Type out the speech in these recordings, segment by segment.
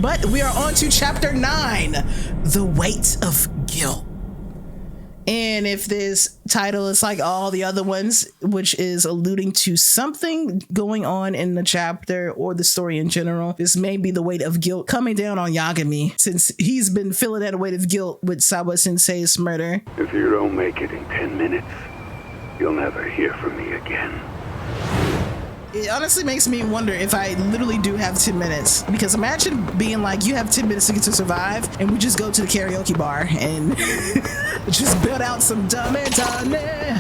But we are on to chapter 9, The Weight of Guilt. And if this title is like all the other ones, which is alluding to something going on in the chapter or the story in general, this may be the weight of guilt coming down on Yagami, since he's been feeling that weight of guilt with Sawa Sensei's murder. If you don't make it in 10 minutes, you'll never hear from me again. It honestly makes me wonder if I literally do have 10 minutes, because imagine being like, you have 10 minutes to get to survive, and we just go to the karaoke bar and just build out some dame, dame.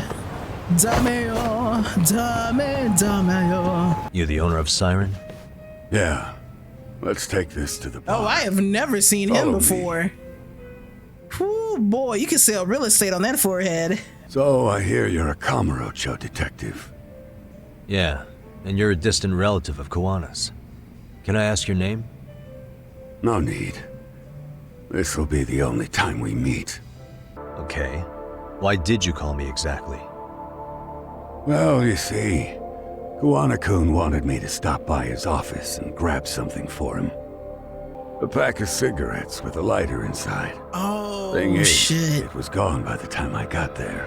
You the owner of Siren? Yeah. Let's take this to the bar. Oh, I have never seen him before. Whew, boy, you can sell real estate on that forehead. So I hear you're a Kamurocho detective. Yeah. And you're a distant relative of Kuwana's. Can I ask your name? No need. This will be the only time we meet. Okay. Why did you call me exactly? Well, you see, Kuwana-kun wanted me to stop by his office and grab something for him. A pack of cigarettes with a lighter inside. Oh, Thing is, shit. it was gone by the time I got there.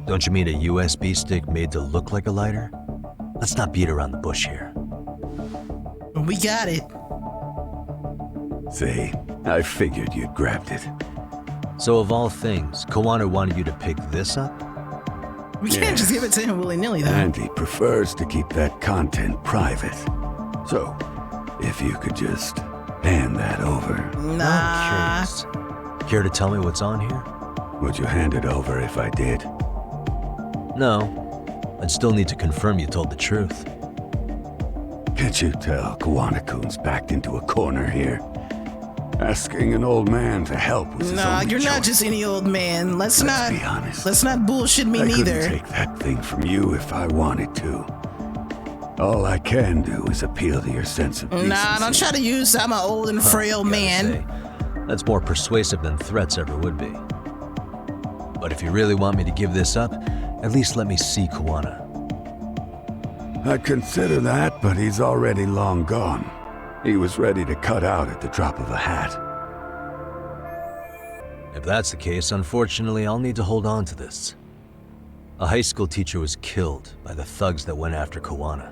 Don't you mean a USB stick made to look like a lighter? Let's not beat around the bush here. We got it. See, I figured you'd grabbed it. So of all things, Kuwana wanted you to pick this up? We can't just give it to him willy-nilly, though. And he prefers to keep that content private. So, if you could just hand that over. Nah. I'm curious. Care to tell me what's on here? Would you hand it over if I did? No. I'd still need to confirm you told the truth. Can't you tell Kuwana-kun's backed into a corner here? Asking an old man to help was his only you're choice. not just any old man. Let's be not honest. Let's not bullshit me I neither. couldn't take that thing from you if I wanted to. All I can do is appeal to your sense of decency. Nah, don't try to use I'm an old and frail Gotta man. say, that's more persuasive than threats ever would be. But if you really want me to give this up, at least let me see Kuwana. I'd consider that, but he's already long gone. He was ready to cut out at the drop of a hat. If that's the case, unfortunately, I'll need to hold on to this. A high school teacher was killed by the thugs that went after Kuwana.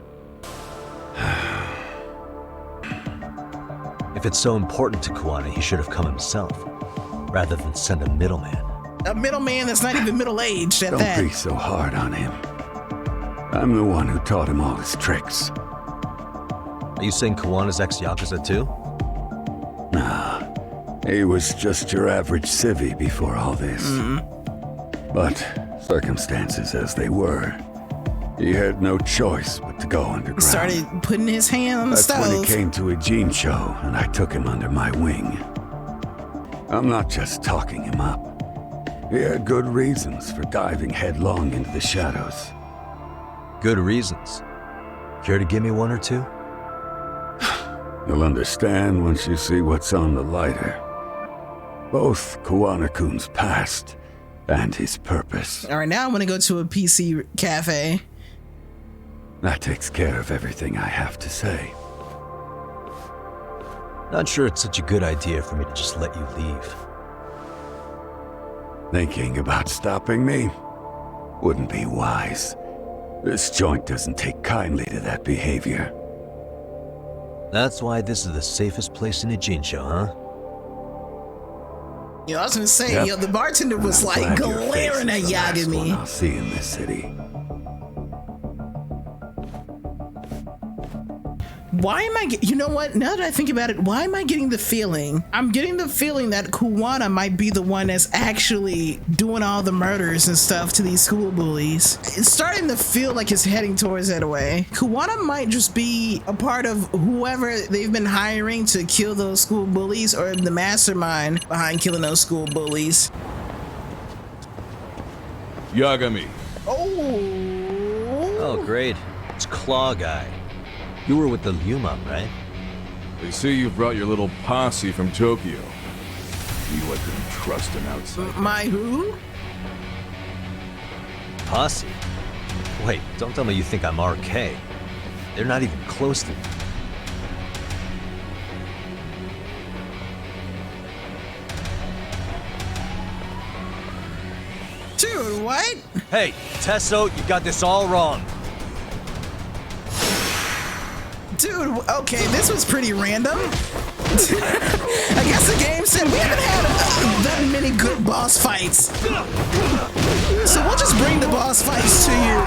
If it's so important to Kuwana, he should have come himself, rather than send a middleman. A middleman that's not even middle-aged at Don't that. be so hard on him. I'm the one who taught him all his tricks. Are you saying Kuwana's ex-Yakuza too? Nah, he was just your average civvy before all this. But circumstances as they were, he had no choice but to go underground. Started putting his hand on the That's stove. when he came to a Jin show, and I took him under my wing. I'm not just talking him up. He had good reasons for diving headlong into the shadows. Good reasons. Care to give me one or two? You'll understand once you see what's on the lighter. Both Kuwana-kun's past and his purpose. All right, now I want to go to a PC cafe. That takes care of everything I have to say. Not sure it's such a good idea for me to just let you leave. Thinking about stopping me wouldn't be wise. This joint doesn't take kindly to that behavior. That's why this is the safest place in a Jinsho, huh? I was gonna say, Yep. yo, the bartender was I'm like glad your face glaring at is the last one Yagami. I'll see in this city. Why am I, you know what, now that I think about it, why am I getting the feeling? I'm getting the feeling that Kuwana might be the one that's actually doing all the murders and stuff to these school bullies. It's starting to feel like it's heading towards that way. Kuwana might just be a part of whoever they've been hiring to kill those school bullies, or the mastermind behind killing those school bullies. Yagami. Oh, great. It's Claw Guy. You were with the Liumang, right? They say you brought your little posse from Tokyo. You I couldn't trust an outsider. My who? Posse? Wait, don't tell me you think I'm RK. They're not even close to me. Dude, what? Hey, Tesso, you got this all wrong. Dude, okay, this was pretty random. I guess the game said we haven't had that many good boss fights. So we'll just bring the boss fights to you.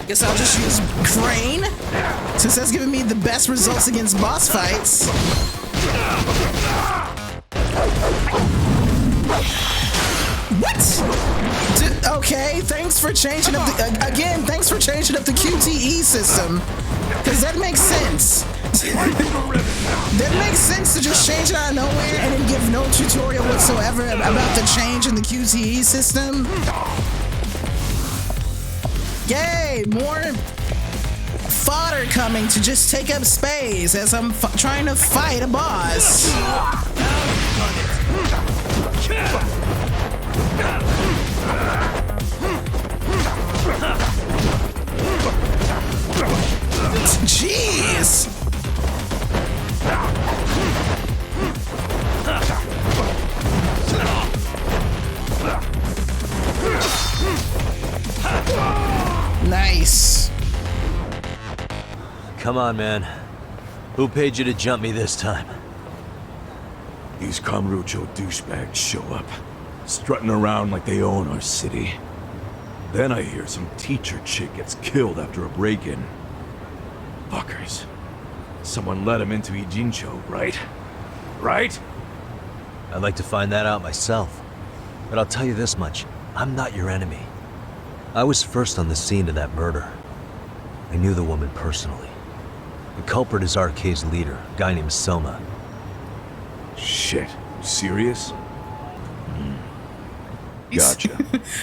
Guess I'll just use Crane, since that's giving me the best results against boss fights. What? Okay, thanks for changing up the thanks for changing up the QTE system, because that makes sense. That makes sense to just change it out of nowhere and then give no tutorial whatsoever about the change in the QTE system. Yay, more fodder coming to just take up space as I'm trying to fight a boss. Jeez! Nice. Come on, man. Who paid you to jump me this time? These Kamurocho douchebags show up, strutting around like they own our city. Then I hear some teacher chick gets killed after a break-in. Fuckers. Someone let him into Ijincho, right? Right? I'd like to find that out myself. But I'll tell you this much, I'm not your enemy. I was first on the scene of that murder. I knew the woman personally. The culprit is RK's leader, a guy named Soma. Shit. You serious? Gotcha.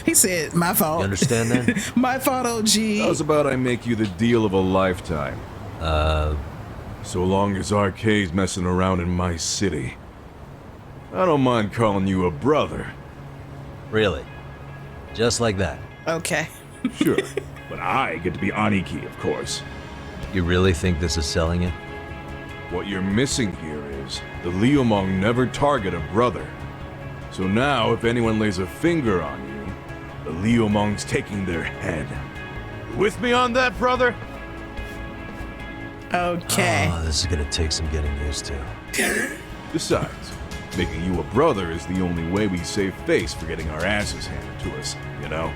He said, my fault. You understand that? My fault, OG. How's about I make you the deal of a lifetime? So long as RK's messing around in my city. I don't mind calling you a brother. Really? Just like that? Okay. Sure. But I get to be Aniki, of course. You really think this is selling it? What you're missing here is the Liumang never target a brother. So now, if anyone lays a finger on you, the Liumang's taking their head. You with me on that, brother? Okay. Oh, this is gonna take some getting used to. Besides, making you a brother is the only way we save face for getting our asses handed to us, you know?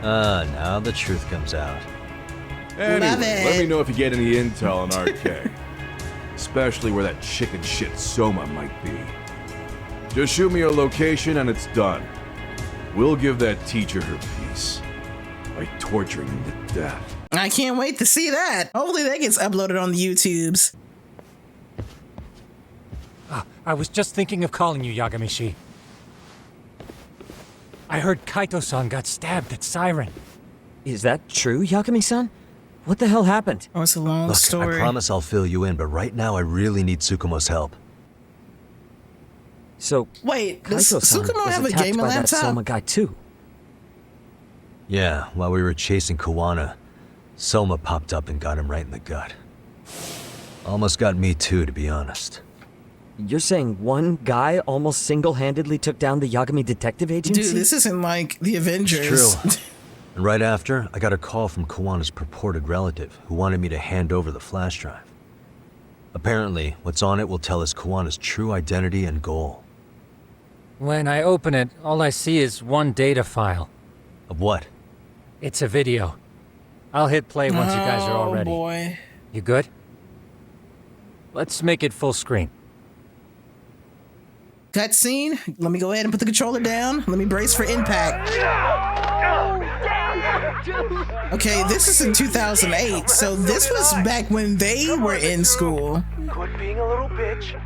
Now the truth comes out. Anyway, Love it. let me know if you get any intel on RK. Especially where that chicken shit Soma might be. Just shoot me a location and it's done. We'll give that teacher her peace. By torturing him to death. I can't wait to see that. Hopefully that gets uploaded on the YouTubes. I was just thinking of calling you, Yagami-shi. I heard Kaito-san got stabbed at Siren. Is that true, Yagami-san? What the hell happened? Oh, it's a long Look, story. I promise I'll fill you in, but right now I really need Tsukumo's help. So, Wait, does Kaito-san Tsukumo was have a attacked gaming by that laptop? Soma guy too. Yeah, while we were chasing Kuwana, Soma popped up and got him right in the gut. Almost got me too, to be honest. You're saying one guy almost single-handedly took down the Yagami Detective Agency? Dude, this isn't like the Avengers. True. And right after, I got a call from Kuwana's purported relative who wanted me to hand over the flash drive. Apparently, what's on it will tell us Kuwana's true identity and goal. When I open it, all I see is one data file. Of what? It's a video. I'll hit play once you guys are all ready. Oh, boy. You good? Let's make it full screen. Cutscene. Let me go ahead and put the controller down. Let me brace for impact. Okay, this is in 2008, so this was back when they were in school. Quit being a little bitch.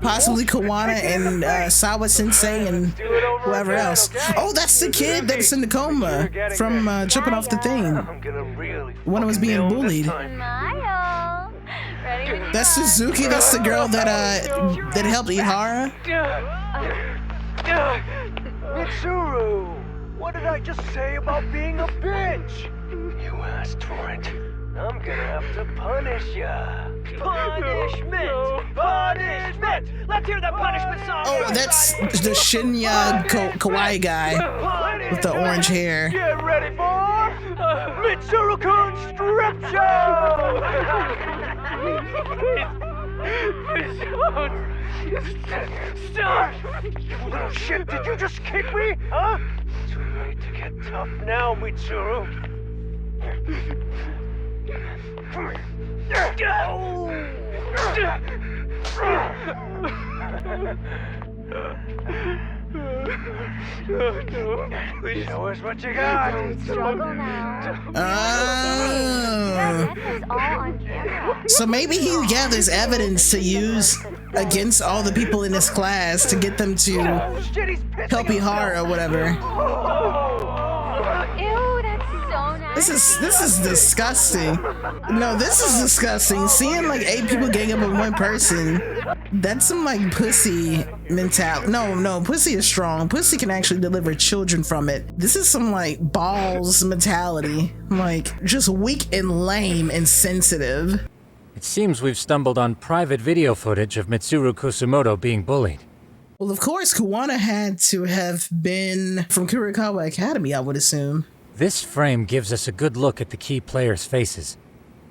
Possibly Kuwana and Sawa Sensei and whoever else. Oh, that's the kid that's in the coma from jumping off the thing when it was being bullied. That's Suzuki. That's the girl that helped Ihara. Mitsuru! What did I just say about being a bitch? You asked for it. I'm gonna have to punish ya. Punishment! Punishment! Let's hear the punishment song! Oh, that's the Shinya Kawaii guy with the orange hair. Get ready for Mitsuru-kun Strip Show! Stop! You little shit, did you just kick me? Huh? Too late to get tough now, Mitsuru. Show us what you got. Don't struggle now. Oh. That was all on camera. So maybe he gathers evidence to use against all the people in his class to get them to help Ihara or whatever. Ew, that's so nice. This is disgusting. No, this is disgusting. Seeing like 8 people gang up on one person, that's some like pussy mentality. No, pussy is strong. Pussy can actually deliver children from it. This is some like balls mentality. Like just weak and lame and sensitive. It seems we've stumbled on private video footage of Mitsuru Kusumoto being bullied. Well, of course, Kuwana had to have been from Kurokawa Academy, I would assume. This frame gives us a good look at the key players' faces.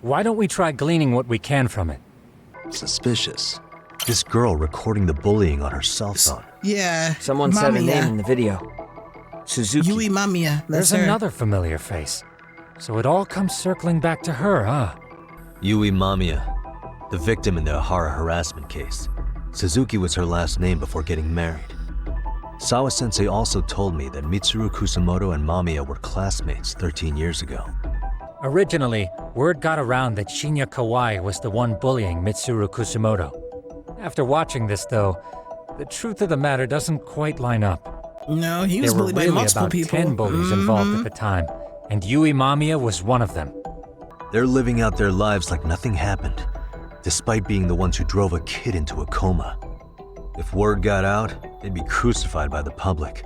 Why don't we try gleaning what we can from it? Suspicious. This girl recording the bullying on her cell phone. Yeah. Someone said her Mamiya. name in the video. Suzuki. Yui Mamiya. That's There's her. another familiar face. So it all comes circling back to her, huh? Yui Mamiya, the victim in the Ihara harassment case. Suzuki was her last name before getting married. Sawa-sensei also told me that Mitsuru Kusumoto and Mamiya were classmates 13 years ago. Originally, word got around that Shinya Kawai was the one bullying Mitsuru Kusumoto. After watching this, though, the truth of the matter doesn't quite line up. No, he was There were bullied by really multiple about people. 10 bullies involved at the time, and Yui Mamiya was one of them. They're living out their lives like nothing happened, despite being the ones who drove a kid into a coma. If word got out, they'd be crucified by the public.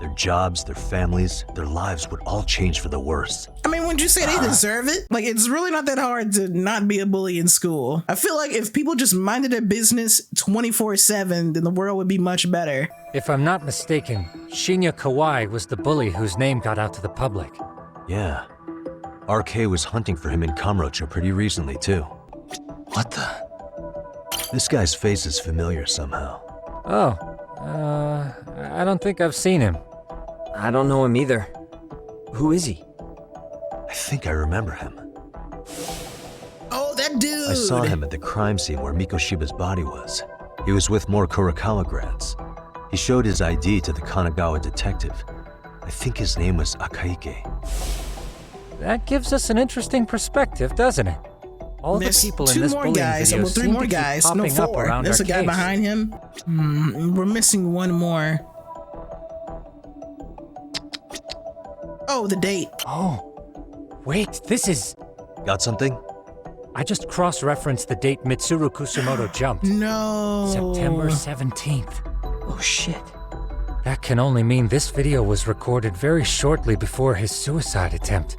Their jobs, their families, their lives would all change for the worse. I mean, wouldn't you say they deserve it? Like, it's really not that hard to not be a bully in school. I feel like if people just minded their business 24/7, then the world would be much better. If I'm not mistaken, Shinya Kawai was the bully whose name got out to the public. Yeah. RK was hunting for him in Kamurocho pretty recently, too. What the? This guy's face is familiar somehow. Oh, I don't think I've seen him. I don't know him either. Who is he? I think I remember him. Oh, that dude! I saw him at the crime scene where Mikoshiba's body was. He was with more Kurokawa grads. He showed his ID to the Kanagawa detective. I think his name was Akaike. That gives us an interesting perspective, doesn't it? All There's the people in 2 this more bullying guys, video well, 3 seem more to keep guys, no popping up 4. around There's our a guy case. behind him. We're missing one more. Oh, the date. Oh, wait, this is... Got something? I just cross-referenced the date Mitsuru Kusumoto jumped. No. September 17th. Oh shit. That can only mean this video was recorded very shortly before his suicide attempt.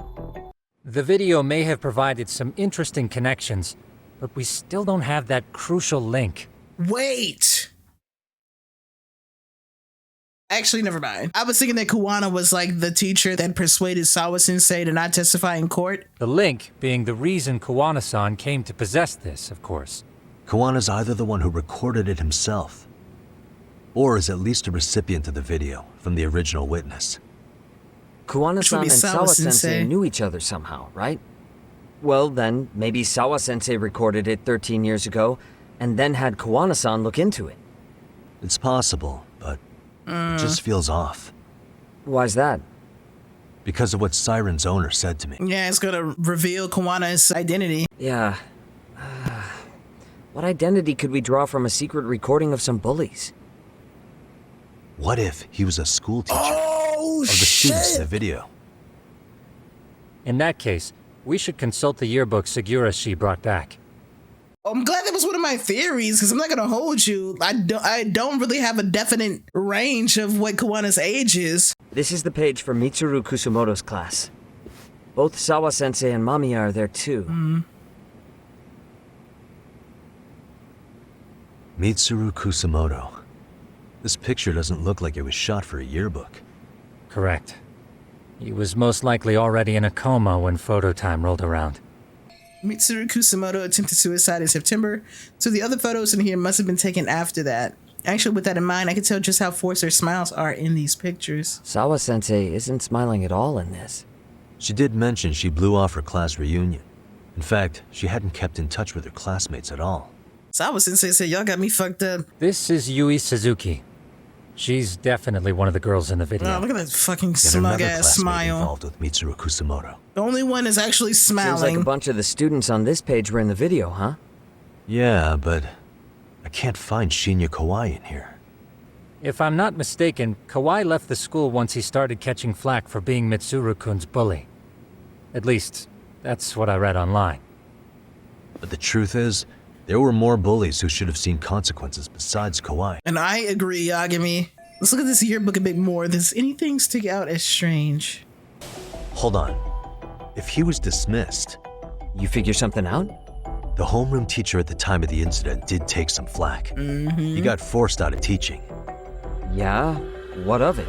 The video may have provided some interesting connections, but we still don't have that crucial link. Wait. Actually, never mind. I was thinking that Kuwana was like the teacher that persuaded Sawa-sensei to not testify in court. The link being the reason Kuwana-san came to possess this, of course. Kawana's either the one who recorded it himself, or is at least a recipient of the video from the original witness. Kuwana-san be and Sawa-sensei. Sawa-sensei knew each other somehow, right? Well then, maybe Sawa-sensei recorded it 13 years ago, and then had Kuwana-san look into it. It's possible, but it just feels off. Why's that? Because of what Siren's owner said to me. Yeah, it's gonna reveal Kuwana's identity. Yeah. What identity could we draw from a secret recording of some bullies? What if he was a school teacher Oh, of the students in the video? In that case, we should consult the yearbook Segura-shi brought back. I'm glad that was one of my theories, because I'm not gonna hold you. I don't really have a definite range of what Kuwana's age is. This is the page for Mitsuru Kusumoto's class. Both Sawa-sensei and Mamiya are there too. Mitsuru Kusumoto. This picture doesn't look like it was shot for a yearbook. Correct. He was most likely already in a coma when photo time rolled around. Mitsuru Kusumoto attempted suicide in September, so the other photos in here must have been taken after that. Actually, with that in mind, I can tell just how forced her smiles are in these pictures. Sawa-sensei isn't smiling at all in this. She did mention she blew off her class reunion. In fact, she hadn't kept in touch with her classmates at all. Sawa-sensei said, y'all got me fucked up. This is Yui Suzuki. She's definitely one of the girls in the video. Oh, look at that fucking Yet smug another ass classmate smile. involved with Mitsuru Kusumoto. The only one is actually Seems like smiling. a bunch of the students on this page were in the video, huh? Yeah, but I can't find Shinya Kawai in here. If I'm not mistaken, Kawai left the school once he started catching flack for being Mitsuru-kun's bully. At least, that's what I read online. But the truth is, there were more bullies who should have seen consequences besides Kawai. And I agree, Yagami. Let's look at this yearbook a bit more. Does anything stick out as strange? Hold on. If he was dismissed, You figure something out? the homeroom teacher at the time of the incident did take some flack. He got forced out of teaching. Yeah? What of it?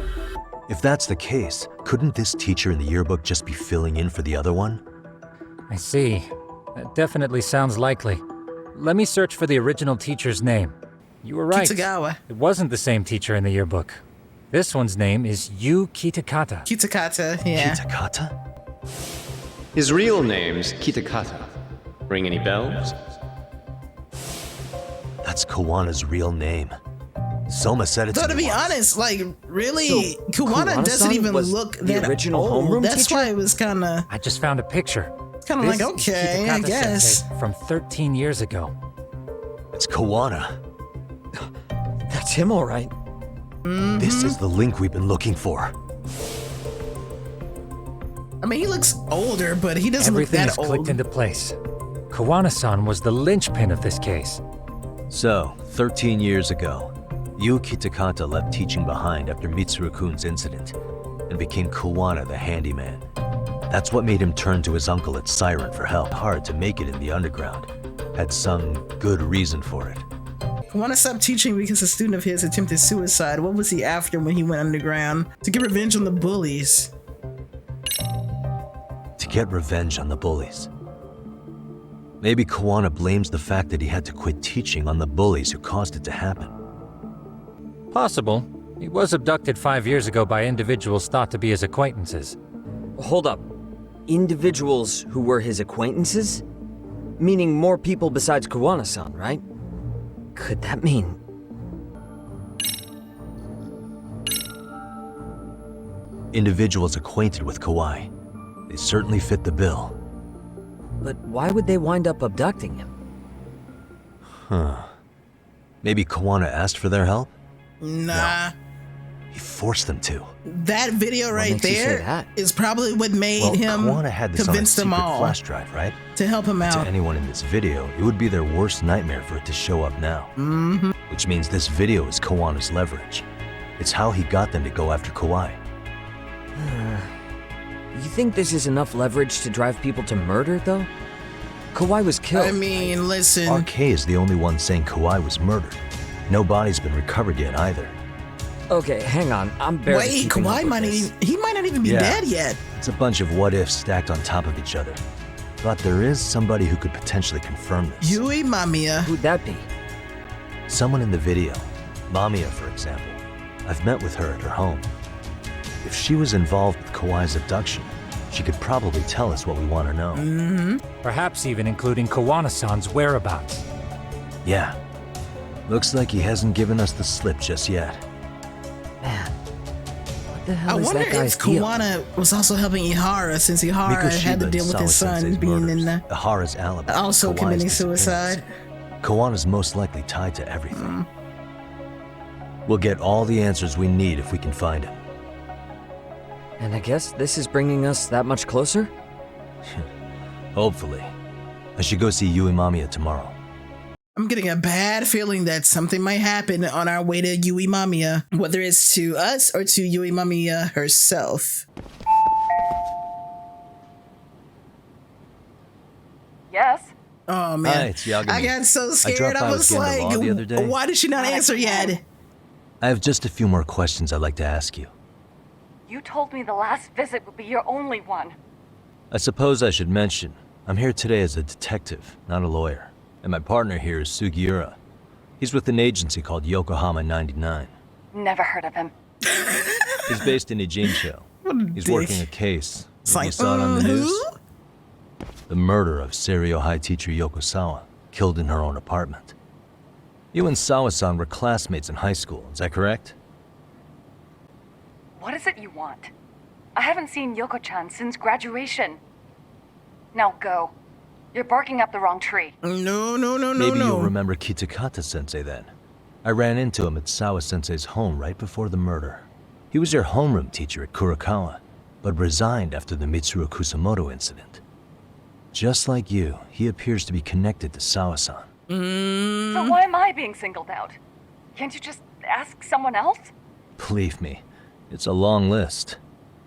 If that's the case, couldn't this teacher in the yearbook just be filling in for the other one? I see. That definitely sounds likely. Let me search for the original teacher's name. You were right. Kitagawa. It wasn't the same teacher in the yearbook. This one's name is Yu Kitakata. Kitakata, yeah. Kitakata? His real name's Kitakata. Ring any bells? That's Kuwana's real name. Soma said it Though, to to me be once. honest, like, really, So, Kuwana doesn't Kuwana-san even was look the that original old. homeroom That's teacher? why it was kind of I just found a picture. like, This is okay, I Kitakata guess. Sensei from 13 years ago. It's Kuwana. That's him, all right. This is the link we've been looking for. I mean, he looks older, but he doesn't Everything look is that clicked old. into place. Kuwana-san was the linchpin of this case. So, 13 years ago, Yu Kitakata left teaching behind after Mitsuru-kun's incident and became Kuwana the handyman. That's what made him turn to his uncle at Siren for help. Hard to make it in the underground. Had some good reason for it. Kuwana stopped teaching because a student of his attempted suicide. What was he after when he went underground? To get revenge on the bullies. To get revenge on the bullies. Maybe Kuwana blames the fact that he had to quit teaching on the bullies who caused it to happen. Possible. He was abducted 5 years ago by individuals thought to be his acquaintances. Hold up. Individuals who were his acquaintances? Meaning more people besides Kuwana-san, right? Could that mean... Individuals acquainted with Kawai. They certainly fit the bill. But why would they wind up abducting him? Maybe Kuwana asked for their help? Nah. He forced them to. That video right makes you say there that? is probably what made Well, him Kuwana had this on a convince them secret all flash drive, right? to help him To out. anyone in this video, it would be their worst nightmare for it to show up now. Which means this video is Kawana's leverage. It's how he got them to go after Kawai. You think this is enough leverage to drive people to murder, though? Kawai was killed. I mean, listen. RK is the only one saying Kawai was murdered. No body's been recovered yet either. Okay, hang on. I'm barely Wait, keeping up Kawhi with might not this. even, he might not even be Yeah. dead yet. It's a bunch of what-ifs stacked on top of each other. But there is somebody who could potentially confirm this. Yui Mamiya. Who'd that be? Someone in the video. Mamiya, for example. I've met with her at her home. If she was involved with Kawai's abduction, she could probably tell us what we want to know. Perhaps even including Kuwana-san's whereabouts. Yeah. Looks like he hasn't given us the slip just yet. Man, what the I hell is wonder that guy's if deal? Kuwana was also helping Ihara, since Ihara Mikoshiba had to and deal with his son Sawa-sensei's being murders, in the, Ihara's alibi, also Kawai's committing disappearance. suicide. Kawana's most likely tied to everything. We'll get all the answers we need if we can find him. And I guess this is bringing us that much closer? Hopefully. I should go see Yui Mamiya tomorrow. I'm getting a bad feeling that something might happen on our way to Yui Mamiya, whether it's to us or to Yui Mamiya herself. Yes? Oh man, Hi, it's Yagami. I got so scared. dropped by I was with Gandalf like, the other day. why did she not answer yet? I have just a few more questions I'd like to ask you. You told me the last visit would be your only one. I suppose I should mention, I'm here today as a detective, not a lawyer. And my partner here is Sugiura. He's with an agency called Yokohama 99. Never heard of him. He's based in Ijincho. He's working a case. It's You like, saw it on the news? who? The murder of Seiryo High teacher Yoko Sawa, killed in her own apartment. You and Sawa-san were classmates in high school, is that correct? What is it you want? I haven't seen Yoko-chan since graduation. Now go. You're barking up the wrong tree. No. Maybe you'll remember Kitakata-sensei then. I ran into him at Sawa-sensei's home right before the murder. He was your homeroom teacher at Kurokawa, but resigned after the Mitsuru Kusamoto incident. Just like you, he appears to be connected to Sawa-san. So why am I being singled out? Can't you just ask someone else? Believe me, it's a long list.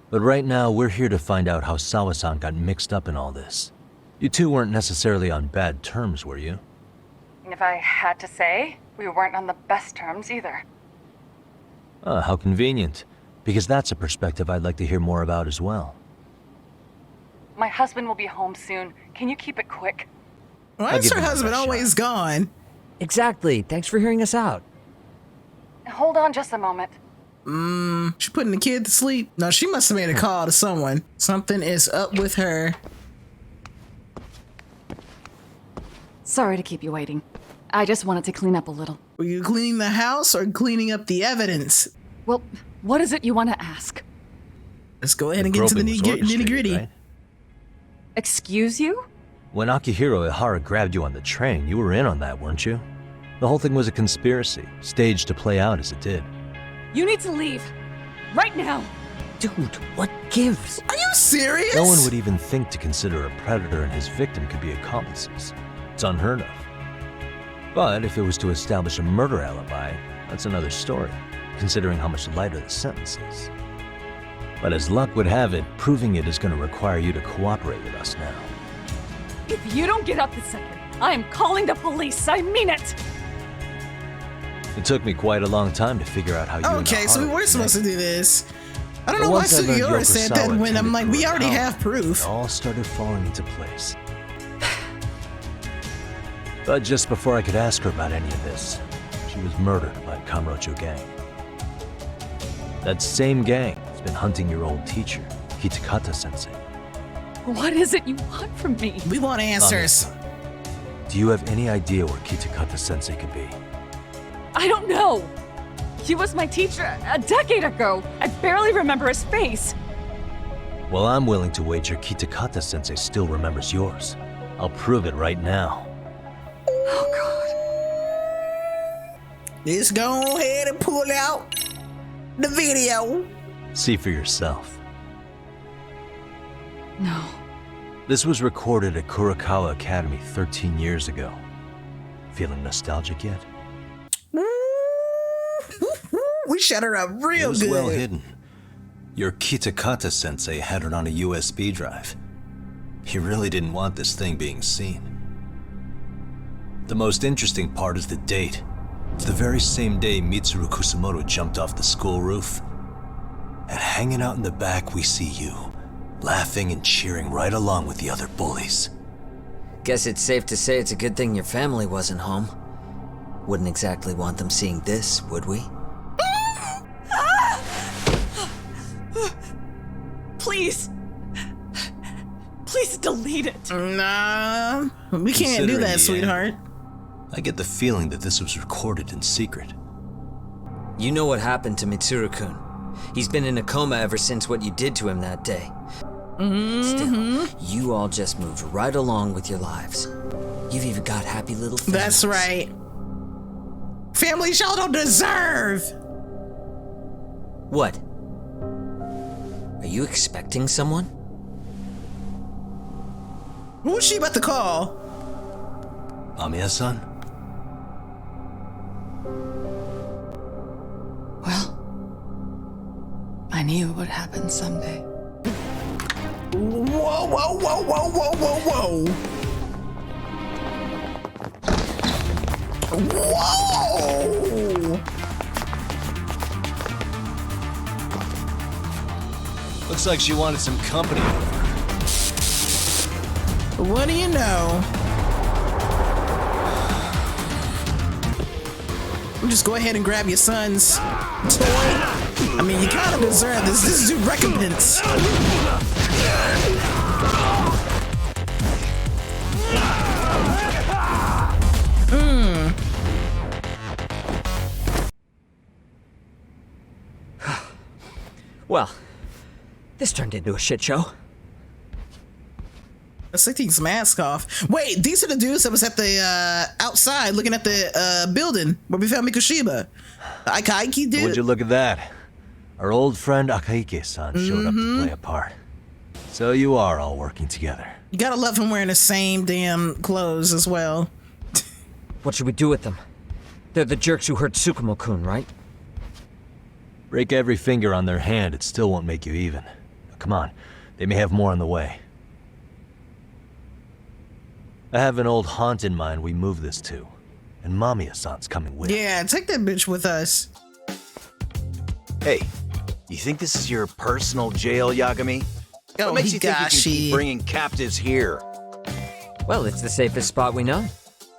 But right now, we're here to find out how Sawa-san got mixed up in all this. You two weren't necessarily on bad terms, were you? If I had to say, we weren't on the best terms either. Ah, how convenient. Because that's a perspective I'd like to hear more about as well. My husband will be home soon. Can you keep it quick? Why I'll is give her it my husband best always shot. gone? Exactly. Thanks for hearing us out. Hold on just a moment. She putting the kid to sleep? No, she must have made a call to someone. Something is up with her. Sorry to keep you waiting. I just wanted to clean up a little. Were you cleaning the house or cleaning up the evidence? Well, what is it you want to ask? Let's go ahead and get into the Groping was nitty gritty. orchestrated, right? Excuse you? When Akihiro Ihara grabbed you on the train, you were in on that, weren't you? The whole thing was a conspiracy, staged to play out as it did. You need to leave. Right now. Dude, what gives? Are you serious? No one would even think to consider a predator and his victim could be accomplices. It's unheard of. But if it was to establish a murder alibi, that's another story, considering how much lighter the sentence is. But as luck would have it, proving it is going to require you to cooperate with us now. If you don't get up this second, I am calling the police. I mean it. It took me quite a long time to figure out how you Okay, so we were supposed to do this. I don't But know why once I learned Sugiura said that Yokosawa when I'm like, attended we already Kurokawa, have proof. It all started falling into place. But just before I could ask her about any of this, she was murdered by a Kamurocho gang. That same gang has been hunting your old teacher, Kitakata-sensei. What is it you want from me? We want answers. Do you have any idea where Kitakata-sensei could be? I don't know. He was my teacher a decade ago. I barely remember his face. Well, I'm willing to wager Kitakata-sensei still remembers yours. I'll prove it right now. Oh, God. Let's go ahead and pull out the video. See for yourself. No. This was recorded at Kurokawa Academy 13 years ago. Feeling nostalgic yet? We shut her up real It was good. well hidden. Your Kitakata-sensei had it on a USB drive. He really didn't want this thing being seen. The most interesting part is the date. It's the very same day Mitsuru Kusamoto jumped off the school roof. And hanging out in the back, we see you, laughing and cheering right along with the other bullies. Guess it's safe to say it's a good thing your family wasn't home. Wouldn't exactly want them seeing this, would we? Please. Please delete it. Nah, we can't do Considering that, the sweetheart. I get the feeling that this was recorded in secret. You know what happened to Mitsuru-kun. He's been in a coma ever since what you did to him that day. Still, you all just moved right along with your lives. You've even got happy little families. That's right. Families y'all don't deserve. What? Are you expecting someone? Who's she about to call? Mamiya-san? I knew it would happen someday. Whoa, whoa, whoa, whoa, whoa, whoa, whoa. Whoa! Looks like she wanted some company. What do you know? Just go ahead and grab your son's toy. I mean, you kind of deserve this. This is your recompense. Well, this turned into a shit show. Let's take these masks off. Wait, these are the dudes that was at the outside looking at the building where we found Mikushima. Akaiki dude. Would you look at that? Our old friend Akaike-san showed up to play a part. So you are all working together. You gotta love him wearing the same damn clothes as well. What should we do with them? They're the jerks who hurt Tsukumo-kun, right? Break every finger on their hand, it still won't make you even. Come on, they may have more on the way. I have an old haunt in mind we move this to. And Mamiya-san's coming with. Yeah, take that bitch with us. Hey, you think this is your personal jail, Yagami? Oh, What makes you think you can Higashi. keep bringing captives here? Well, it's the safest spot we know.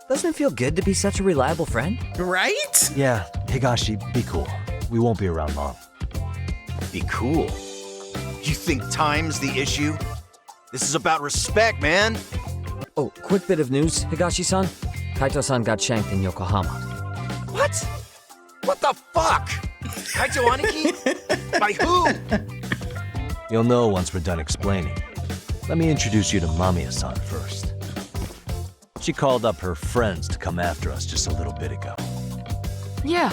Doesn't it feel good to be such a reliable friend? Right? Yeah, Higashi, be cool. We won't be around long. Be cool. You think time's the issue? This is about respect, man. Oh, quick bit of news, Higashi-san. Kaito-san got shanked in Yokohama. What? What the fuck? Kaito Aniki? By who? You'll know once we're done explaining. Let me introduce you to Mamiya-san first. She called up her friends to come after us just a little bit ago. Yeah.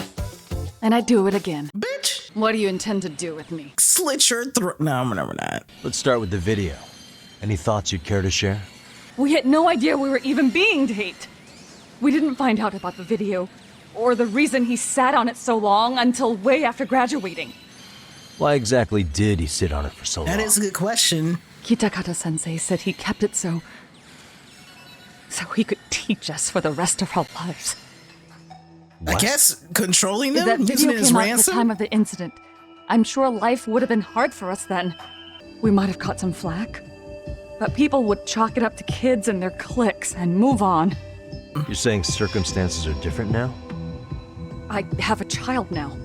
And I'd do it again. Bitch. What do you intend to do with me? Slit your throat. No, we're not. Let's start with the video. Any thoughts you'd care to share? We had no idea we were even being taped. We didn't find out about the video, or the reason he sat on it so long until way after graduating. Why exactly did he sit on it for so long? That is a good question. Kitakata-sensei said he kept it so he could teach us for the rest of our lives. I guess controlling them, That using video it as came out at the ransom. time of the incident. I'm sure life would have been hard for us then. We might have caught some flack. But people would chalk it up to kids and their cliques and move on. You're saying circumstances are different now? I have a child now.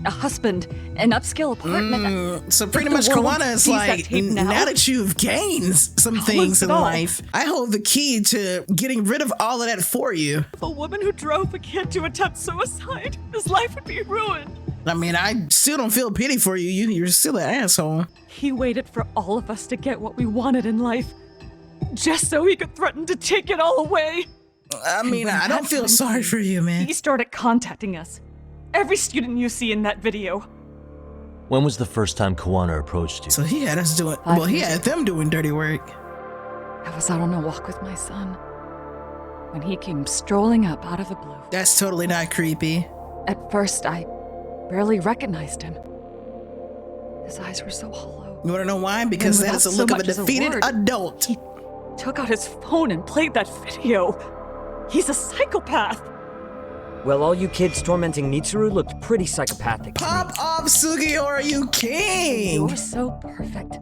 A husband, an upscale apartment. So pretty If much the world Kuwana is sees that like, tape now that you've gained some things in it all. life, I hold the key to getting rid of all of that for you. If a woman who drove a kid to attempt suicide, his life would be ruined. I mean, I still don't feel pity for you. You're still an asshole. He waited for all of us to get what we wanted in life, just so he could threaten to take it all away. I mean, I don't feel sorry for you, man. He started contacting us. Every student you see in that video. When was the first time Kuwana approached you? So he had us doing, Five well, he years had them doing dirty work. I was out on a walk with my son when he came strolling up out of the blue. That's totally not creepy. At first, I barely recognized him. His eyes were so hollow. You wanna know why? Because And that is the without look so of a much as a defeated word, adult. He took out his phone and played that video. He's a psychopath. Well, all you kids tormenting Mitsuru looked pretty psychopathic. to me. Pop off, Sugiura, you king! You're so perfect.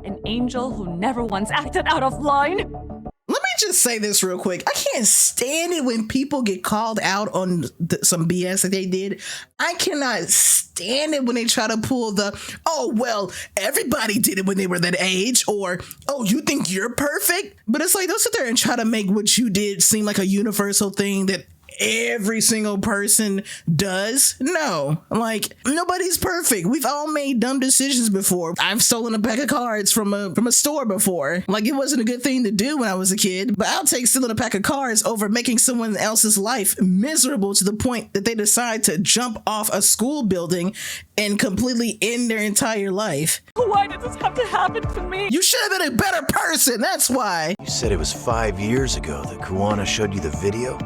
An angel who never once acted out of line. Let me just say this real quick. I can't stand it when people get called out on some BS that they did. I cannot stand it when they try to pull the, oh, well, everybody did it when they were that age, or, oh, you think you're perfect? But it's like, don't sit there and try to make what you did seem like a universal thing that every single person does. No, like, nobody's perfect. We've all made dumb decisions before. I've stolen a pack of cards from a store before. Like, it wasn't a good thing to do when I was a kid, but I'll take stealing a pack of cards over making someone else's life miserable to the point that they decide to jump off a school building and completely end their entire life. Why did this have to happen to me? You should have been a better person, that's why. You said it was 5 years ago that Kuwana showed you the video?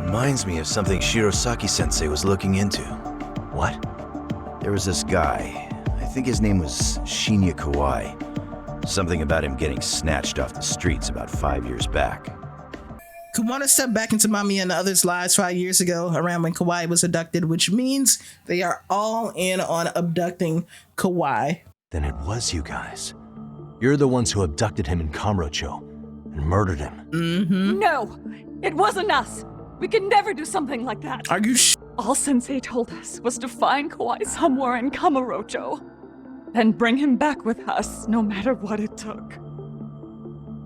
Reminds me of something Shirosaki-sensei was looking into. What? There was this guy. I think his name was Shinya Kawai. Something about him getting snatched off the streets about 5 years back. Kuwana stepped back into Mamiya and the others' lives 5 years ago, around when Kawai was abducted, which means they are all in on abducting Kawai. Then it was you guys. You're the ones who abducted him in Kamurocho and murdered him. Mm-hmm. No, it wasn't us. We could never do something like that. Are you All Sensei told us was to find Kawai somewhere in Kamurocho, then bring him back with us, no matter what it took.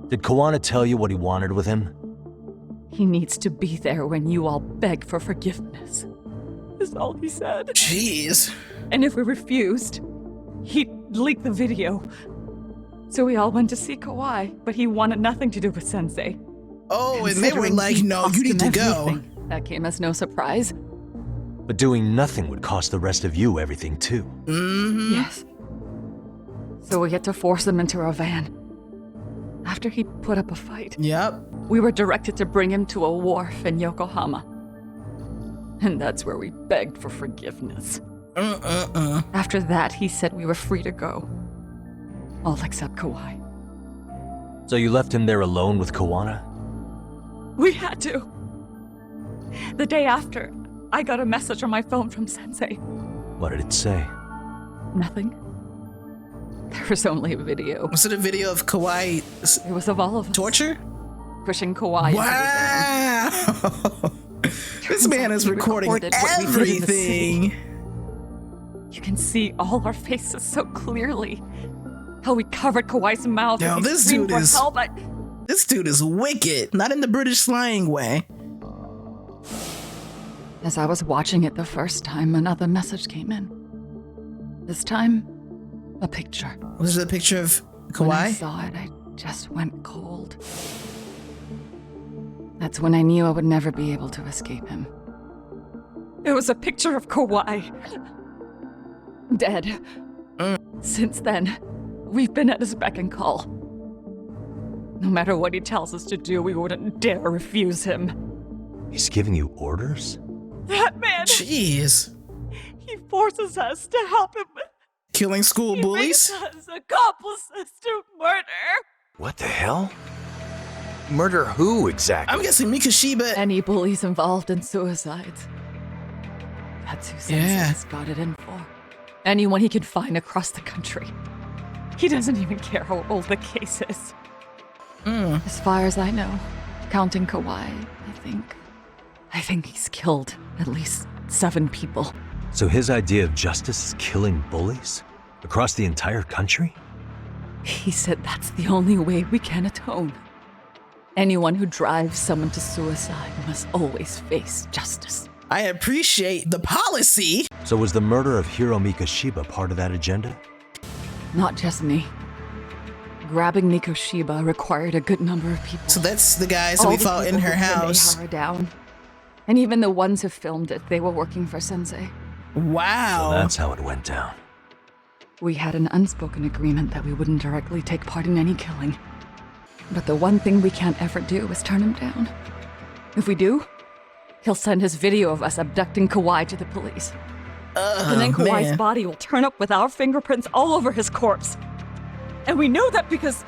Did Kuwana tell you what he wanted with him? He needs to be there when you all beg for forgiveness, is all he said. Jeez. And if we refused, he'd leak the video. So we all went to see Kawai, but he wanted nothing to do with Sensei. Oh, and they were Considering like, he no, cost you need him to go. everything. That came as no surprise. But doing nothing would cost the rest of you everything too. Mm-hmm. Yes. So we had to force him into our van. After he put up a fight. Yep. We were directed to bring him to a wharf in Yokohama. And that's where we begged for forgiveness. After that, he said we were free to go. All except Kawai. So you left him there alone with Kuwana? We had to. The day after, I got a message on my phone from Sensei. What did it say? Nothing. There was only a video. Was it a video of Kawai? It was of all of us. Torture? Pushing Kawai. Wow! This man is recording everything. You can see all our faces so clearly. How we covered Kawai's mouth. Yo, this dude is wicked. Not in the British slang way. As I was watching it the first time, another message came in. This time, a picture. Was it a picture of Kawai? When I saw it, I just went cold. That's when I knew I would never be able to escape him. It was a picture of Kawai. Dead. Since then, we've been at his beck and call. No matter what he tells us to do, we wouldn't dare refuse him. He's giving you orders? That man! Jeez. He forces us to help him. Killing school bullies? He makes us accomplices to murder. What the hell? Murder who exactly? I'm guessing Mikashiba. Any bullies involved in suicides. That's who Sensei's got it in for. Anyone he can find across the country. He doesn't even care how old the case is. As far as I know, counting Kawai, I think he's killed at least 7 people. So his idea of justice is killing bullies? Across the entire country? He said that's the only way we can atone. Anyone who drives someone to suicide must always face justice. I appreciate the policy. So was the murder of Hiro Mikashiba part of that agenda? Not just me. Grabbing Mikashiba required a good number of people. So that's the guys that we fought in her house. Her down. And even the ones who filmed it, they were working for Sensei. Wow. So that's how it went down. We had an unspoken agreement that we wouldn't directly take part in any killing. But the one thing we can't ever do is turn him down. If we do, he'll send his video of us abducting Kawai to the police. And then Kawai's body will turn up with our fingerprints all over his corpse. And we know that because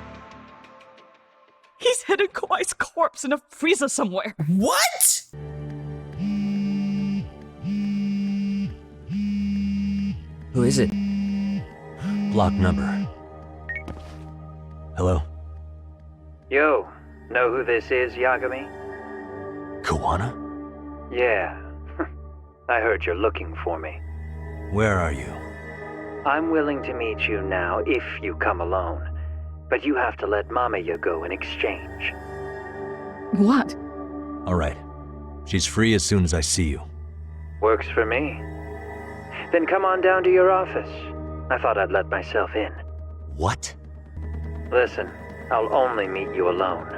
he's hidden Kawai's corpse in a freezer somewhere. What? Who is it? Block number. Hello? Yo, know who this is, Yagami? Kuwana? Yeah. I heard you're looking for me. Where are you? I'm willing to meet you now if you come alone. But you have to let Mamiya go in exchange. What? All right. She's free as soon as I see you. Works for me. Then come on down to your office. I thought I'd let myself in. What? Listen, I'll only meet you alone.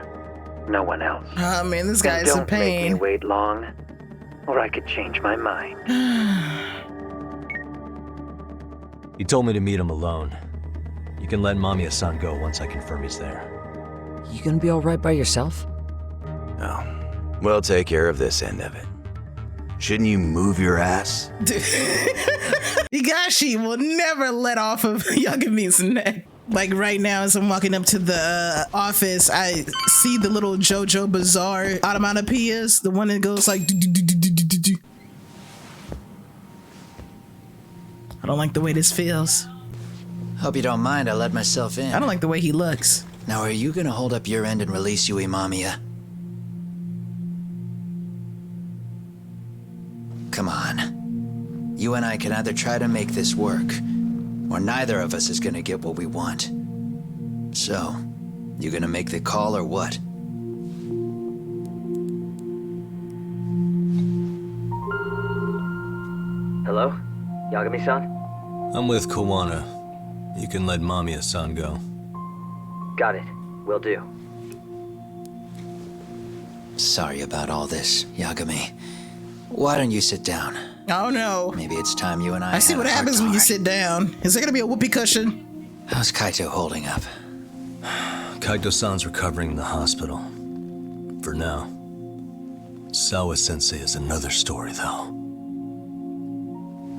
No one else. Oh man, this guy's in pain. Don't make me wait long, or I could change my mind. He told me to meet him alone. You can let Mamiya-san go once I confirm he's there. You gonna be alright by yourself? No. We'll take care of this end of it. Shouldn't you move your ass? Higashi will never let off of Yagami's neck. Like right now, as I'm walking up to the office, I see the little JoJo Bizarre onomatopoeias, the one that goes like. I don't like the way this feels. Hope you don't mind I let myself in. I don't like the way he looks. Now, are you gonna hold up your end and release Yui Mamiya? Come on. You and I can either try to make this work, or neither of us is gonna get what we want. So, you gonna make the call or what? Hello? Yagami-san? I'm with Kuwana. You can let Mamiya-san go. Got it. Will do. Sorry about all this, Yagami. Why don't you sit down? Oh no. Maybe it's time you and I see what happens when you sit down. Is there gonna be a whoopee cushion? How's Kaito holding up? Kaito-san's recovering in the hospital. For now. Sawa-sensei is another story, though.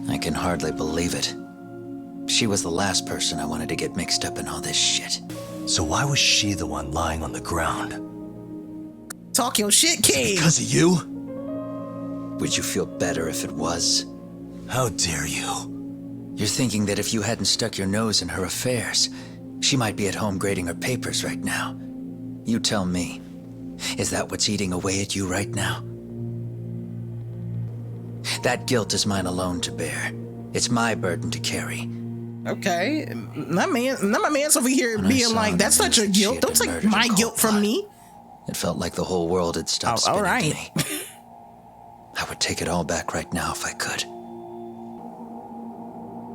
I can hardly believe it. She was the last person I wanted to get mixed up in all this shit. So why was she the one lying on the ground? Talk your shit, King. Because of you? Would you feel better if it was? How dare you? You're thinking that if you hadn't stuck your nose in her affairs, she might be at home grading her papers right now. You tell me, is that what's eating away at you right now? That guilt is mine alone to bear. It's my burden to carry. Okay, not my man's over here being like, that's not your guilt. Don't take my guilt from me. It felt like the whole world had stopped spinning to me. I would take it all back right now if I could.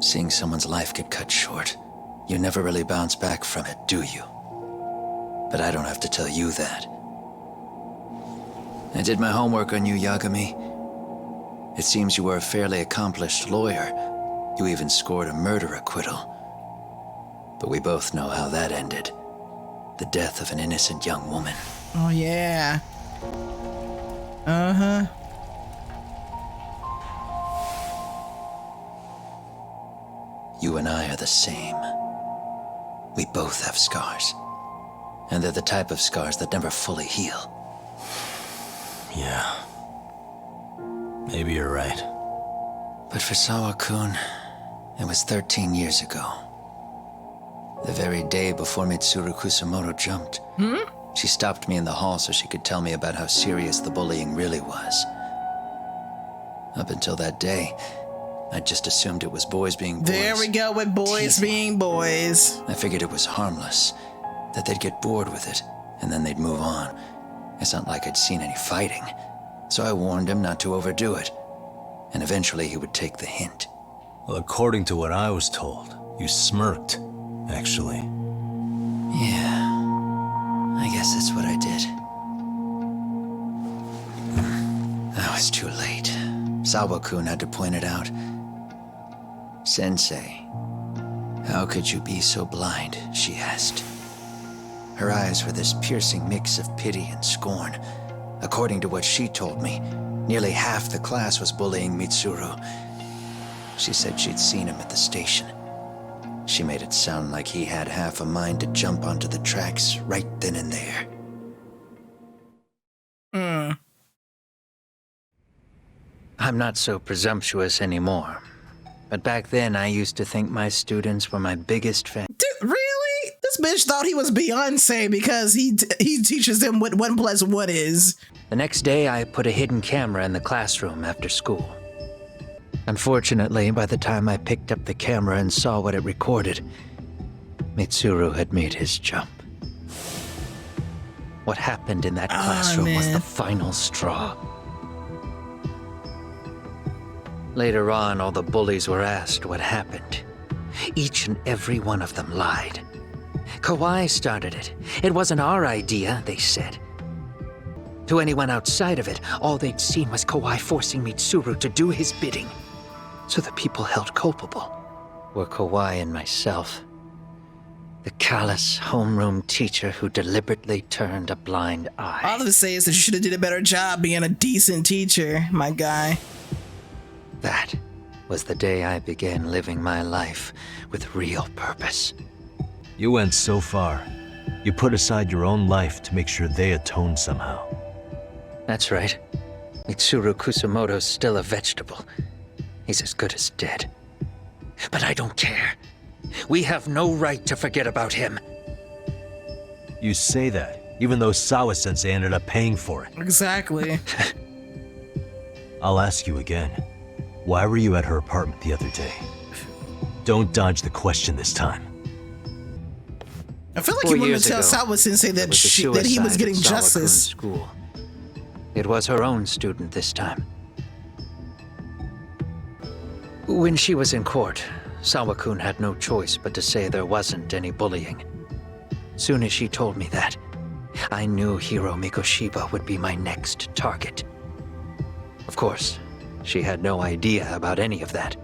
Seeing someone's life get cut short, you never really bounce back from it, do you? But I don't have to tell you that. I did my homework on you, Yagami. It seems you were a fairly accomplished lawyer. You even scored a murder acquittal. But we both know how that ended. The death of an innocent young woman. Oh, yeah. Uh-huh. You and I are the same. We both have scars. And they're the type of scars that never fully heal. Yeah. Maybe you're right. But for Sawa-kun, it was 13 years ago. The very day before Mitsuru Kusamoto jumped. She stopped me in the hall so she could tell me about how serious the bullying really was. Up until that day, I just assumed it was boys being boys. There we go with boys being boys. I figured it was harmless, that they'd get bored with it, and then they'd move on. It's not like I'd seen any fighting, so I warned him not to overdo it, and eventually he would take the hint. Well, according to what I was told, you smirked, actually. Yeah, I guess that's what I did. Now it's too late. Sawa-kun had to point it out. Sensei, how could you be so blind, she asked. Her eyes were this piercing mix of pity and scorn. According to what she told me, nearly half the class was bullying Mitsuru. She said she'd seen him at the station. She made it sound like he had half a mind to jump onto the tracks right then and there. I'm not so presumptuous anymore. But back then, I used to think my students were my biggest fan. Dude, really? This bitch thought he was Beyonce because he teaches them what 1 + 1 is. The next day, I put a hidden camera in the classroom after school. Unfortunately, by the time I picked up the camera and saw what it recorded, Mitsuru had made his jump. What happened in that classroom was the final straw. Later on, all the bullies were asked what happened. Each and every one of them lied. Kawai started it. It wasn't our idea, they said. To anyone outside of it, all they'd seen was Kawai forcing Mitsuru to do his bidding. So the people held culpable were Kawai and myself. The callous homeroom teacher who deliberately turned a blind eye. All I have to say is that you should have did a better job being a decent teacher, my guy. That was the day I began living my life with real purpose. You went so far. You put aside your own life to make sure they atone somehow. That's right. Mitsuru Kusumoto's still a vegetable. He's as good as dead. But I don't care. We have no right to forget about him. You say that, even though Sawa-sensei ended up paying for it. Exactly. I'll ask you again. Why were you at her apartment the other day? Don't dodge the question this time. I feel like 4 you wanted years to tell ago, Sawa-sensei there that, was a that he was suicide getting at Sawa-kun's justice. School. It was her own student this time. When she was in court, Sawa-kun had no choice but to say there wasn't any bullying. Soon as she told me that, I knew Hiro Mikoshiba would be my next target. Of course, she had no idea about any of that.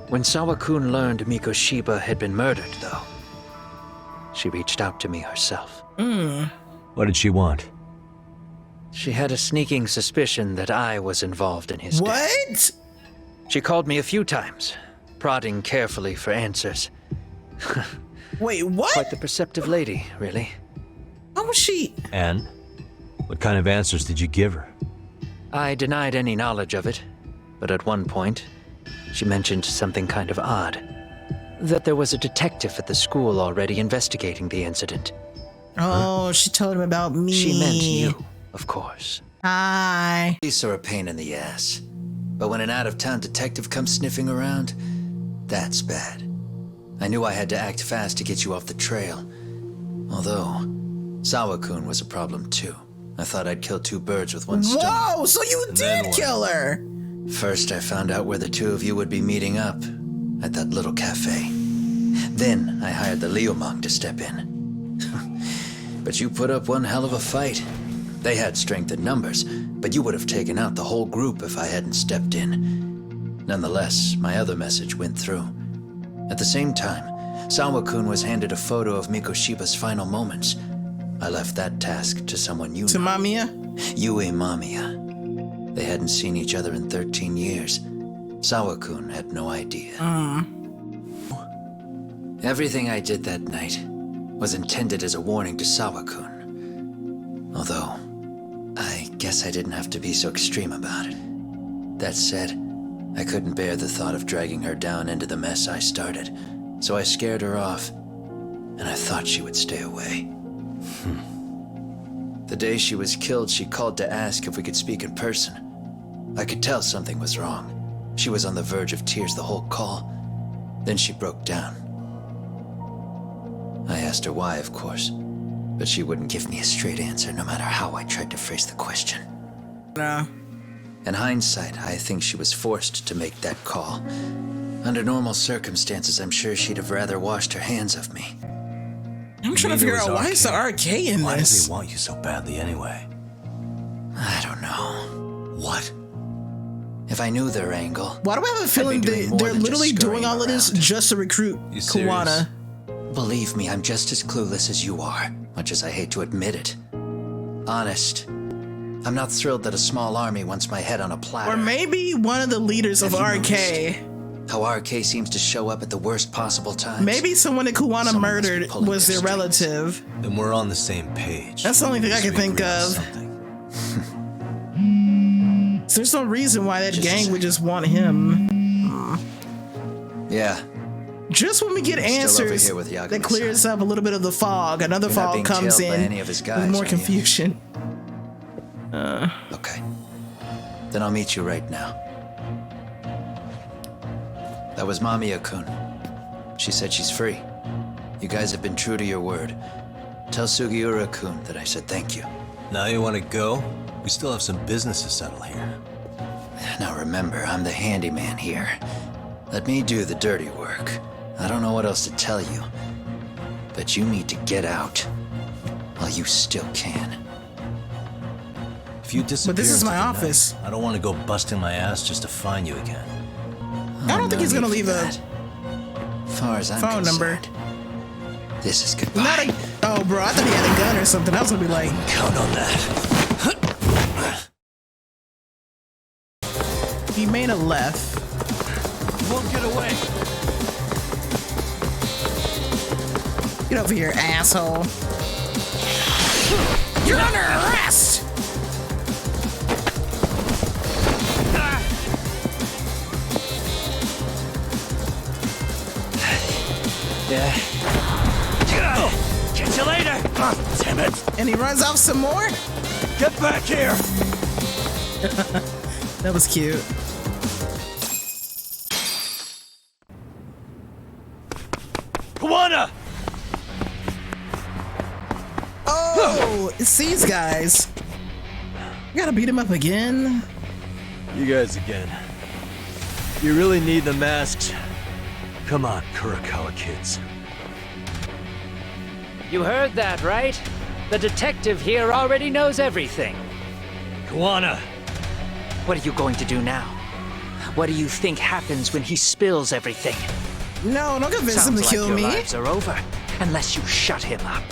When Sawa-kun learned Mikoshiba had been murdered, though, she reached out to me herself. What did she want? She had a sneaking suspicion that I was involved in his death. What? She called me a few times, prodding carefully for answers. Wait, what? Quite the perceptive lady, really. How was she? And? What kind of answers did you give her? I denied any knowledge of it, but at one point, she mentioned something kind of odd. That there was a detective at the school already investigating the incident. Oh, she told him about me. She meant you, of course. Hi. Police are a pain in the ass. But when an out-of-town detective comes sniffing around, that's bad. I knew I had to act fast to get you off the trail. Although, Sawa-kun was a problem too. I thought I'd kill two birds with one stone. Whoa, so you did kill her! First, I found out where the two of you would be meeting up, at that little cafe. Then, I hired the Liumang to step in. But you put up one hell of a fight. They had strength in numbers, but you would have taken out the whole group if I hadn't stepped in. Nonetheless, my other message went through. At the same time, Sawa-kun was handed a photo of Mikoshiba's final moments. I left that task to someone you know. To Mamiya? Yui Mamiya. They hadn't seen each other in 13 years. Sawa-kun had no idea. Everything I did that night was intended as a warning to Sawa-kun. Although, I guess I didn't have to be so extreme about it. That said, I couldn't bear the thought of dragging her down into the mess I started, so I scared her off, and I thought she would stay away. The day she was killed, she called to ask if we could speak in person. I could tell something was wrong. She was on the verge of tears the whole call. Then she broke down. I asked her why, of course, but she wouldn't give me a straight answer no matter how I tried to phrase the question. In hindsight, I think she was forced to make that call. Under normal circumstances, I'm sure she'd have rather washed her hands of me. I'm trying to figure out why is the RK in Why this? do they want you so badly anyway? I don't know. What? If I knew their angle, Why do I have a feeling they're literally doing all of this just to recruit Kuwana? Believe me, I'm just as clueless as you are, much as I hate to admit it. Honest. I'm not thrilled that a small army wants my head on a platter. Or maybe one of the leaders of RK. How RK seems to show up at the worst possible times. Maybe someone that Kuwana murdered was their relative. Then we're on the same page. That's the only thing I can think of. So there's no reason why that gang would just want him. Yeah. Just when we get Still over answers here with Yagami-san. that clears up a little bit of the fog, another You're not fog being comes tailed by in any of his guys, with more are you? confusion. Okay. Then I'll meet you right now. That was Mamiya-kun. She said she's free. You guys have been true to your word. Tell Sugiura-kun that I said thank you. Now you want to go? We still have some business to settle here. Now remember, I'm the handyman here. Let me do the dirty work. I don't know what else to tell you. But you need to get out while you still can. If you disappear But this is into my the office. night, I don't want to go busting my ass just to find you again. I don't think he's gonna leave a As far as I'm phone number. concerned, this is goodbye. Not a, oh, bro, I thought he had a gun or something. I was gonna be like, Count on that. He made a left. You won't get away. Get over here, asshole. You're under arrest! Yeah. Catch you later! Damn it! And he runs off some more? Get back here! That was cute. Kuwana! Oh, it's these guys. You gotta beat him up again. You guys again. You really need the masks? Come on, Kurokawa kids. You heard that, right? The detective here already knows everything. Kuwana! What are you going to do now? What do you think happens when he spills everything? No, don't convince him to Sounds kill like me. your lives are over, unless you shut him up.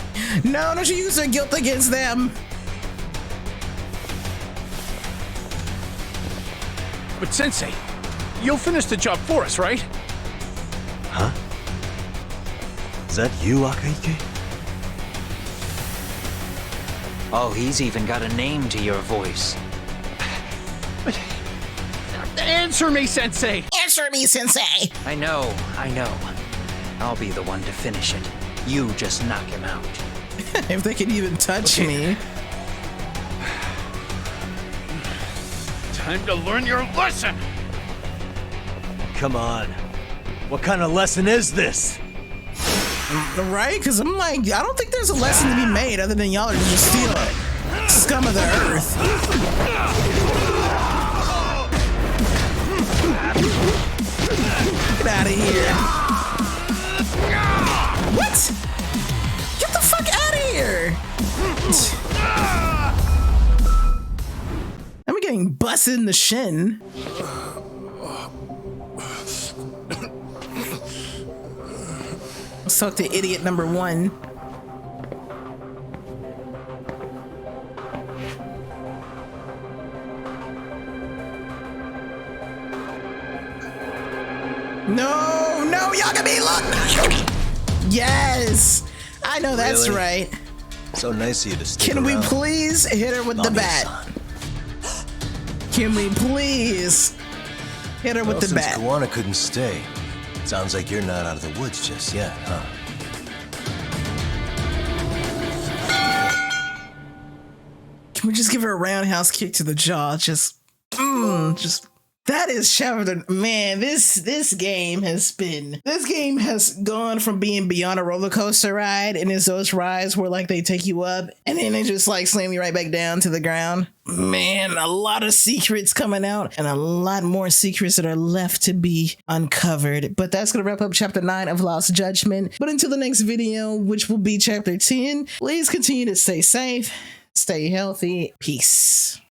No, don't you use their guilt against them. But Sensei, you'll finish the job for us, right? Huh? Is that you, Akaike? Oh, he's even got a name to your voice. Answer me, Sensei! Answer me, Sensei! I know. I'll be the one to finish it. You just knock him out. If they can even touch me. Time to learn your lesson! Come on. What kind of lesson is this? Right? Because I'm like, I don't think there's a lesson to be made other than y'all are just stealing scum of the earth. Get out of here. What? Get the fuck out of here. I'm getting busted in the shin. Let's talk to idiot number one. No, Yagami, look! Yes! I know that's Really? right. So nice of you to stick Can we around. please hit her with the bat? Can we please hit her with the bat? Kuwana couldn't stay. Sounds like you're not out of the woods just yet, huh? Can we just give her a roundhouse kick to the jaw? Just that is chapter. Man, this game has gone from being beyond a roller coaster ride, and it's those rides where like they take you up and then they just like slam you right back down to the ground. Man, a lot of secrets coming out and a lot more secrets that are left to be uncovered. But that's gonna wrap up chapter 9 of Lost Judgment. But until the next video, which will be chapter 10, please continue to stay safe, stay healthy, peace.